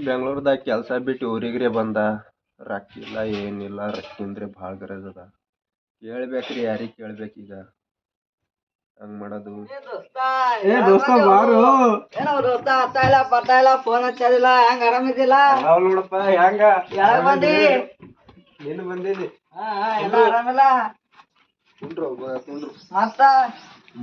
ಬೆಂಗ್ಳೂರ್ದಾಗ ಕೆಲಸ ಬಿಟ್ಟು ಊರಿಗ್ರೆ ಬಂದ. ರೊಕ್ಕ ಇಲ್ಲ ಏನಿಲ್ಲ, ರೊಕ್ಕಿಂದ್ರೆ ಭಾಳ ಗರಜ್ ಅದ. ಕೇಳ್ಬೇಕ್ರಿ, ಯಾರಿಗೆ ಕೇಳ್ಬೇಕೀಗ? ಹಂಗ್ ಮಾಡೋದು. ಫೋನ್ ಹಚ್ಚದಿಲ್ಲ. ಹೆಂಗ ಆರಾಮಿದ್ದಿಲ್ಲ? ನೋಡಪ್ಪ ಹೆಂಗ ಬಂದಿ? ನೀನು ಬಂದಿನಿ. ಎಲ್ಲ ಆರಾಮಿಲ್ಲ? ಕುಂಡ್ರು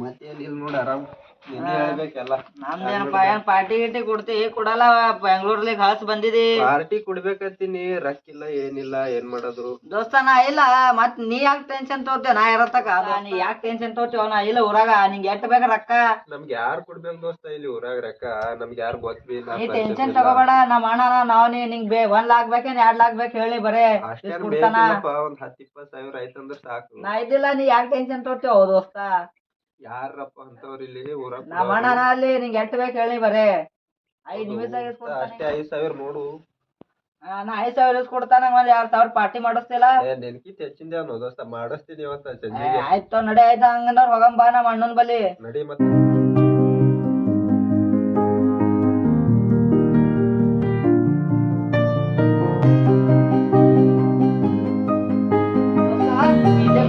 ಮತ್ತೇನಿಲ್ಲ ನೋಡ, ಆರಾಮ್. ನಿನ್ನೆ ಹೇಳ್ಬೇಕೆಲ್ಲ. ನಮ್ದೇನಪ್ಪ, ಏನ್ ಪಾರ್ಟಿ ಗಿಟಿ ಕೊಡ್ತಿ? ಕೊಡಲ್ಲ. ಬೆಂಗ್ಳೂರ್ಲಿ ಕಳ್ಸಿ ಬಂದಿದಿ. ಪಾರ್ಟಿ ಕೊಡ್ಬೇಕಂತೀನಿ, ರೊಕ್ಕ ಇಲ್ಲ ಏನಿಲ್ಲ, ಏನ್ ಮಾಡೋದು? ದೋಸ್ತ ನಾ ಇಲ್ಲ. ಮತ್ ನೀ ಯಾಕೆ ಟೆನ್ಷನ್ ತೋರ್ತೇವ? ನಾ ಇರತಕ ನೀ ಯಾಕೆ ಟೆನ್ಷನ್ ತೋರ್ತೇವ? ನಾ ಇಲ್ಲ ಊರಾಗ. ನಿಂಗೆ ಎಟ್ ಬೇಕ ರೊಕ್ಕ? ನಮ್ಗೆ ಯಾರು ಕೊಡ್ಬೇಕು ದೋಸ್ತ ಇಲ್ಲಿ ಊರಾಗ ರೊಕ್ಕ? ನಮ್ಗೆ ಯಾರು ಗೊತ್ತಿಲ್ಲ. ನೀ ಟೆನ್ಷನ್ ತಗೋಬೇಡ. ನಮ್ಮ ಅಣ್ಣ ನಾವ್ ನಿಂಗ್ 1 ಲಾಖ ಬೇಕೇನ್ 2 ಲಾಖ ಬೇಕು ಹೇಳಿ ಬರೇ ಕೊಡ್ತಾನ. ಒಂದ್ 10-20 ಸಾವಿರ ಆಯ್ತಂದ್ರ ಸಾಕು. ನಾ ಇದ್ದಿಲ್ಲ. ನೀ ಯಾಕೆ ಟೆನ್ಷನ್ ತೋರ್ತೇವ ದೋಸ್ತ? ಯಾರಪ್ಪ ಅಂತವ್ರ ಇಲ್ಲಿ ಊರಾಗ? ನಮ್ಮ ಅಣ್ಣ ಅಲ್ಲಿ ನಿಂಗೆ ಎಟ್ ಬೇಕ ಹೇಳಿ ಬರೇ 5 ನಿಮಿಷ ಅಷ್ಟೇ. 5,000 ನೋಡು. ನಾ 5,000 ಕೊಡ್ತಾನ. 2,000 ಪಾರ್ಟಿ ಮಾಡಿಸ್ತಿಲ್ಲ? ನೆನ್ಕಿತ್ ಹೆಚ್ಚಿಂದ ದೋಸ್ತ, ಮಾಡಿಸ್ತೀನಿ ಇವತ್ತ ಸಂಜೆಗೆ. ಆಯ್ತು ನಡಿ. ಆಯ್ತು ಹಂಗಂದ್ರ ಹೋಗಂಬಾ ನಮ್ಮ ಅಣ್ಣನ ಬಲಿ. ನಡಿ ಮತ್ತೆ.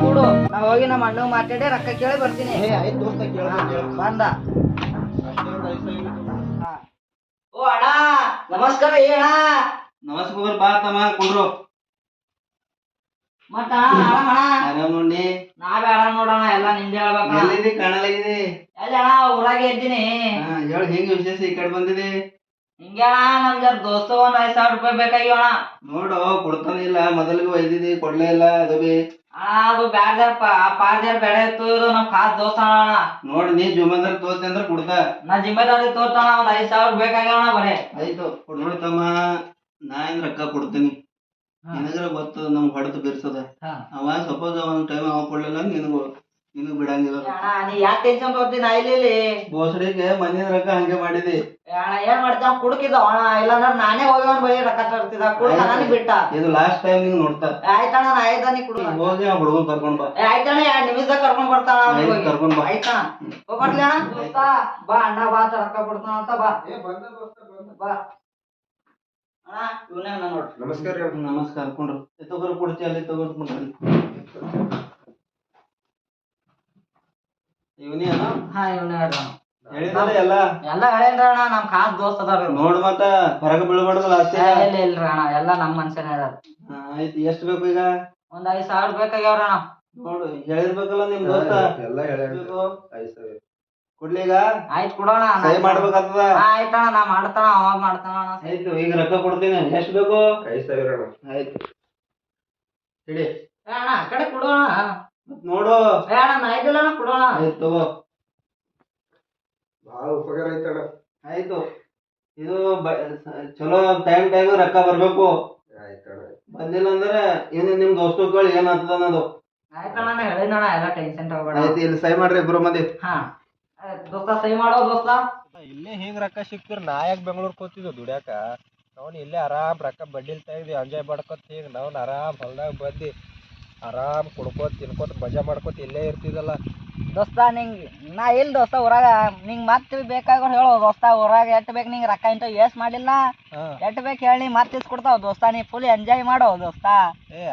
ಕೂಡು. ನಾ ಹೋಗಿ ನಮ್ಮ ಅಣ್ಣ ಮಾತಾಡಿ ರೊಕ್ಕ ಕೇಳಿ ಬರ್ತೀನಿ. ಬಂದ. ಓ ಅಣ್ಣ ನಮಸ್ಕಾರ. ಅಣ್ಣ ನಮಸ್ಕಾರ. ಬಾ ತಮ್ಮ ಕುಂಡ್ರು. ಮತ್ತ ಆರಾಮ? ಆರಾಮ್ ನೋಡಿ. ನಾವೇ ಆರಾಮ್ ನೋಡೋಣ. ಎಲ್ಲ ನಿಂದೆ ಹೇಳ್ಬೇಕ. ಎಲ್ಲಿದಿ? ಕಾಣಲಾಗಿದೆ. ಎಲ್ಲಿ ಅಣ್ಣ? ಊರಾಗೆ ಇದ್ದೀನಿ. ಹೇಳ, ಹೆಂಗ ವಿಶೇಷ ಈ ಕಡೆ ಬಂದಿದೆ? ಹಿಂಗೆ ಅಣ್ಣ, ನಮ್ ಜರ ದೋಸ್ತ 5,000 ರೂಪಾಯಿ ಬೇಕಾಗಿ ಅಣ್ಣ. ನೋಡು, ಕೊಡ್ತಾನಿಲ್ಲ. ಮೊದಲಿಗೆ ಒಯ್ದಿದಿ, ಕೊಡ್ಲೇ ಇಲ್ಲ. ಅದು ಬಿ ಅಣ್ಣ ಅದು ಬ್ಯಾಡ್ದಾರ ಪಾರ್ದಾರ ಬೇಡ ಇತ್ತು. ಇದು ನಮ್ ಖಾಸ್ ದೋಸ್ತ ಅಣ್ಣ. ನೋಡಿ, ನೀ ಜುಮಾದಾರ್ ತೋತಿ ಅಂದ್ರ ಕೊಡ್ತಾ. ನಾ ಜಿಮ್ಮೆದಾರಿ ತೋರ್ತಾನ. 5,000 ಬೇಕಾಗ್ಯಾವಣ ಬರೇ. ಆಯ್ತು ನೋಡಿ ತಮ್ಮ, ನಾ ಏನ್ ರೊಕ್ಕ ಕೊಡ್ತೀನಿ. ನಿನಗರ ಗೊತ್ತದ ನಮ್ಗ್ ಹೊಡೆದು ಬಿರ್ಸದ. ಅವ ಸಪೋಸ್ ಒಂದ್ ಟೈಮ್ ಅವ ಕೊಡ್ಲಿಲ್ಲ, ನಿನಗ್ ಬಿಡಂಗಿಲ್ಲ. ನೀ ಯಾಕೆ ಟೆನ್ಷನ್ ತೋರ್ತೀನಿ? ನಾ ಇಲ್ಲಿ ಬೋಸಡಿಗೆ ಮನೆ ರೊಕ್ಕ ಹಂಗೆ ಮಾಡಿದಿ. ಅಣ್ಣ ಏನ್ ಮಾಡ್ತಾವ? ಕುಡುಕಿದ್ದವ ಅಣ್ಣ. ಇಲ್ಲಾಂದ್ರ ನಾನೇ ಹೋಗಿ ಬರೀ ರೊಕ್ಕ ತರ್ತಿದ್ದ. ಕುಡ್ಕ ನನಗ್ ಬಿಟ್ಟ. ಇದು ಲಾಸ್ಟ್ ಟೈಮ್ ನಿಂಗ್ ನೋಡ್ತಾ. ಆಯ್ತಣ್ಣ, ನಾ ಆಯ್ತಾ ನೀ ಕುಡು. ಹೋಗಿ ಆ ಹುಡುಗನ್ ಕರ್ಕೊಂಡ್ ಬಾ. ಆಯ್ತಣ್ಣ, 2 ನಿಮಿಷದಾಗ ಕರ್ಕೊಂಡ್ ಬರ್ತಾನ. ಕರ್ಕೊಂಡ್ ಬಾ. ಆಯ್ತಣ್ಣ, ಹೋಗ್ಬರ್ಲಿ ಅಣ್ಣ. ದೋಸ್ತ ಬಾ, ಅಣ್ಣ ಬಾ ರೊಕ್ಕ ಕೊಡ್ತಾನ ಅಂತ. ಬಾ ಬಾ ಅಣ್ಣ. ಇವನೇ ನೋಡ್ರಿ. ನಮಸ್ಕಾರ. ನಮಸ್ಕಾರ. ಕೊಂಡ್ರು ತಗೋರ್ ಕೊಡ್ತಿ. ಅಲ್ಲಿ ತಗೋರ್ ಕೊಡ್ತೀನಿ. ಇವನೇ ಅಣ್ಣ? ಹಾ ಇವನೇ ಹೇಳ್ರಿ. ಹೇಳಿದಾರೆ ಎಲ್ಲ ಹೇಳೇನ್ರಿ ಅಣ್ಣ. ನಮ್ ಖಾಸ್ ದೋಸ್ತ ಅದಾರ. ನೋಡ್ ಮತ್ತ ಹೊರಗೆ ಬೀಳ್ಬಾರ್ದಲ್ಲ ಅಷ್ಟೇ. ಇಲ್ರಿ ಅಣ್ಣ, ಎಲ್ಲ ನಮ್ ಮನುಷ್ಯನೇ ಅದಾರ. ಆಯ್ತು. ಎಷ್ಟ್ ಬೇಕು ಈಗ? ಒಂದ್ 5,000 ಬೇಕಾಗ್ಯಾವ್ರ ಅಣ್ಣ. ನೋಡು, ಹೇಳಿರ್ಬೇಕಲ್ಲ ನಿಮ್ ದೋಸ್ತ. ಎಲ್ಲ 5,000 ಕೊಡ್ಲಿ ಈಗ? ಆಯ್ತು ಕೊಡೋಣ. ಸಹಿ ಮಾಡ್ಬೇಕಾಗ್ತದ. ಆಯ್ತಣ್ಣ, ನಾ ಮಾಡ್ತಾನ, ಅವಾಗ ಮಾಡ್ತಾನ ಅಣ್ಣ. ಆಯ್ತು, ಈಗ ರೊಕ್ಕ ಕೊಡ್ತೀನಿ. ಎಷ್ಟ್ ಬೇಕು? 5,000 ಅಣ್ಣ. ಆಯ್ತು, ಹಿಡಿ ಅಣ್ಣ. ಆ ಕಡೆ ಕೊಡೋಣ. ನೋಡು. ಅಣ್ಣ ನಾ ಇದ್ದಿಲ್ಲ ಅಣ್ಣ, ಕೊಡೋಣ. ಆಯ್ತು ತಗೋ. ಭಾಳ ಉಪಕಾರ ಐತಣ್ಣ. ಆಯ್ತು, ಇದು ಚಲೋ ಟೈಮ್ ರೊಕ್ಕ ಬರ್ಬೇಕು. ಆಯ್ತಣ್ಣ. ಬಂದಿಲ್ಲ ಅಂದ್ರೆ ಏನು ನಿಮ್ ದೋಸ್ತು ಕೇಳಿ ಏನ್ ಆಗ್ತದ ಅನ್ನೋದು. ಆಯ್ತಣ್ಣ, ನಾ ಹೇಳಿನಣ್ಣ. ಎಲ್ಲ ಟೆನ್ಷನ್ ತಗೋಬೇಡ. ಆಯ್ತು, ಇಲ್ಲಿ ಸಹಿ ಮಾಡ್ರಿ ಇಬ್ರು ಮಂದಿ. ಹಾ ದೋಸ್ತ, ಸಹಿ ಮಾಡೋ ದೋಸ್ತ. ಇಲ್ಲೇ ಹಿಂಗ್ ರೊಕ್ಕ ಸಿಕ್ತಿರ್ ನಾ ಯಾಕೆ ಬೆಂಗ್ಳೂರ್ ಕೂತಿದ್ವು ದುಡ್ಯಾಕ? ನಾವು ಇಲ್ಲೇ ಆರಾಮ್ ರೊಕ್ಕ ಬಡ್ಡಿಲ್ ತೆಗ್ದು ಎಂಜಾಯ್ ಮಾಡ್ಕೊತ ಹಿಂಗ ನಾವು ಆರಾಮ್ ಹೊಲ್ದಾಗ ಬಂದು ಆರಾಮ್ ಕುಡ್ಕೋತ ತಿನ್ಕೋತ ಮಜಾ ಮಾಡ್ಕೋತ ಇಲ್ಲೇ ಇರ್ತಿದಲ್ಲ ದೋಸ್ತ. ನಾ ಇಲ್ಲ ದೋಸ್ತ ಊರಾಗ. ನಿಂಗ್ ಮತ್ತೆ ಬೇಕಾಗ ಹೇಳೋ ದೋಸ್ತ. ಊರಾಗ ಎಟ್ ಬೇಕು ನಿಂಗೆ ರೊಕ್ಕ ಇಂತ ವೇಸ್ಟ್ ಮಾಡಿಲ್ಲ. ಎಟ್ ಬೇಕು ಹೇಳಿ ಮತ್ತೆ ಇಸ್ಕೊಡ್ತಾವ ದೋಸ್ತ. ನೀ ಫುಲ್ ಎಂಜಾಯ್ ಮಾಡೋ ದೋಸ್ತ.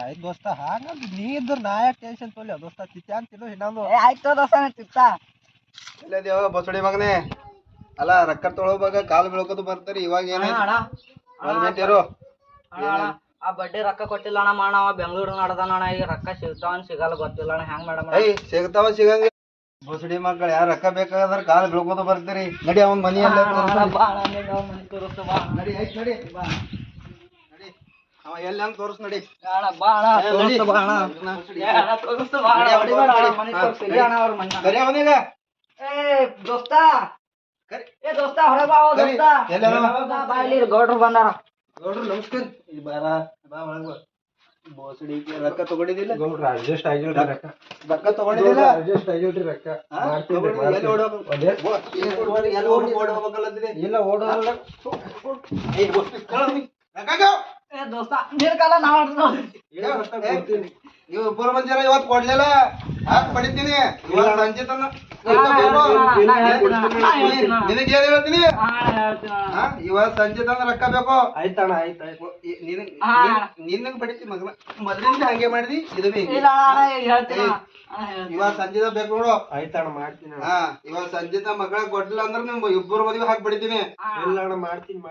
ಆಯ್ತು ದೋಸ್ತ. ಹಾಗಂತ ನೀ ಇದ್ರ ನಾ ಯಾಕೆ ಟೆನ್ಷನ್ ತೊಗೊಲಿ ದೋಸ್ತ? ತಿಂತ ಇನ್ನೊಂದು. ಆಯ್ತು ದೋಸ್ತ, ತಿಂತ. ಇಲ್ಲ ದೇವ ಬಸಡಿ ಮಗನೇ, ಅಲ್ಲ ರೊಕ್ಕ ತೊಗೊಳೋವಾಗ ಕಾಲು ಬೀಳ್ಕೋದು ಬರ್ತಾರಿ. ಇವಾಗ ಏನಾಯ್ತು? ಇರು. ಆ ಬಡ್ಡಿ ರೊಕ್ಕ ಕೊಟ್ಟಿಲ್ಲ ಅಣ್ಣ. ಮಾಡವ ಬೆಂಗ್ಳೂರ್ ನಡ್ದಾನ ಅಣ್ಣ. ಈಗ ರೊಕ್ಕ ಸಿಗ್ತಾವ ಸಿಗಲ್ಲ ಗೊತ್ತಿಲ್ಲ ಅಣ್ಣ. ಹೆಂಗ್ ಮೇಡಮ್? ಸಿಗ್ತಾವ ಸಿಗಂಗ ಬಸಡಿ ಮಕ್ಕಳು ಯಾರ ರೊಕ್ಕ ಬೇಕಾದ್ರ ಕಾಲು ಬೀಳ್ಕೋದು ಬರ್ತೀರಿ. ನಡಿ ಅವನ್ ಮನೆಯಲ್ಲ ನಡಿ. ಆಯ್ತು ನಡಿ. ನಡಿ ಅವ ಎಲ್ಲಿ ಅಂತ ತೋರ್ಸ್. ನಡಿ ಕರಿ ಅವನೀಗ. ದೋಸ್ತ ದೋಸ್ತ ಹೊರಗೆ ಬಾ ದೋಸ್ತ. ಬಾ, ಇಲ್ಲಿ ಗೌಡ್ರು ಬಂದಾರ. ಗೌಡ್ರು ನಮಸ್ಕಾರ. ಬಾ ಒಳಗ್ ಬಾ. ರೊಕ್ಕ ತಗೊಂಡಿದ್ದಿಲ್ಲ ಗೌಡ್ರ ಅಡ್ಜಸ್ಟ್ ಆಗಿಲ್ರಿ ರೊಕ್ಕ ರೊಕ್ಕ ತಗೊಂಡಿದ್ದಿಲ್ಲ ಅಡ್ಜಸ್ಟ್ ಆಗಿಲ್ರಿ ರೊಕ್ಕ ಎಲ್ಲಿ ಓಡೋಬೇಕಲ್ಲತ್ತಿದೆ ಇಲ್ಲ ಓಡೋಲ್ಲ ಏ ದೋಸ್ತ ನಿನ್ ಕಾಲ ನಾವ್ ನೀವು ಇಬ್ಬರು ಮಂದಿರ ಇವತ್ತು ಕೊಡ್ಲಿಲ್ಲ ಹಾಕ್ ಪಡಿತೀನಿ ಇವತ್ತು ಸಂಜೆ ತನ ನಿನಗೇನ್ ಹೇಳ್ತೀನಿ ಇವತ್ತು ಸಂಜೆ ತನ ರೊಕ್ಕ ಬೇಕು ಆಯ್ತಣ್ಣ ಆಯ್ತಾಯ್ತು ನಿನಗ್ ಪಡಿತೀನಿ ಮಗನ ಮೊದ್ಲಿಂದ ಹಂಗೆ ಮಾಡಿದಿ ಇದು ಬಿ ಇವತ್ತು ಸಂಜೆ ಬೇಕು ನೋಡು ಆಯ್ತಣ್ಣ ಮಾಡ್ತೀನಿ ಇವತ್ತು ಸಂಜೆ ಮಗಳ ಕೊಡ್ಲಿಲ್ಲ ಅಂದ್ರೆ ನಿಮ್ ಇಬ್ಬರು ಮದ್ವೆ ಹಾಕಿ ಬಿಡ್ತೀನಿ ಇಲ್ಲ ಅಣ್ಣ ಮಾಡ್ತೀನಿ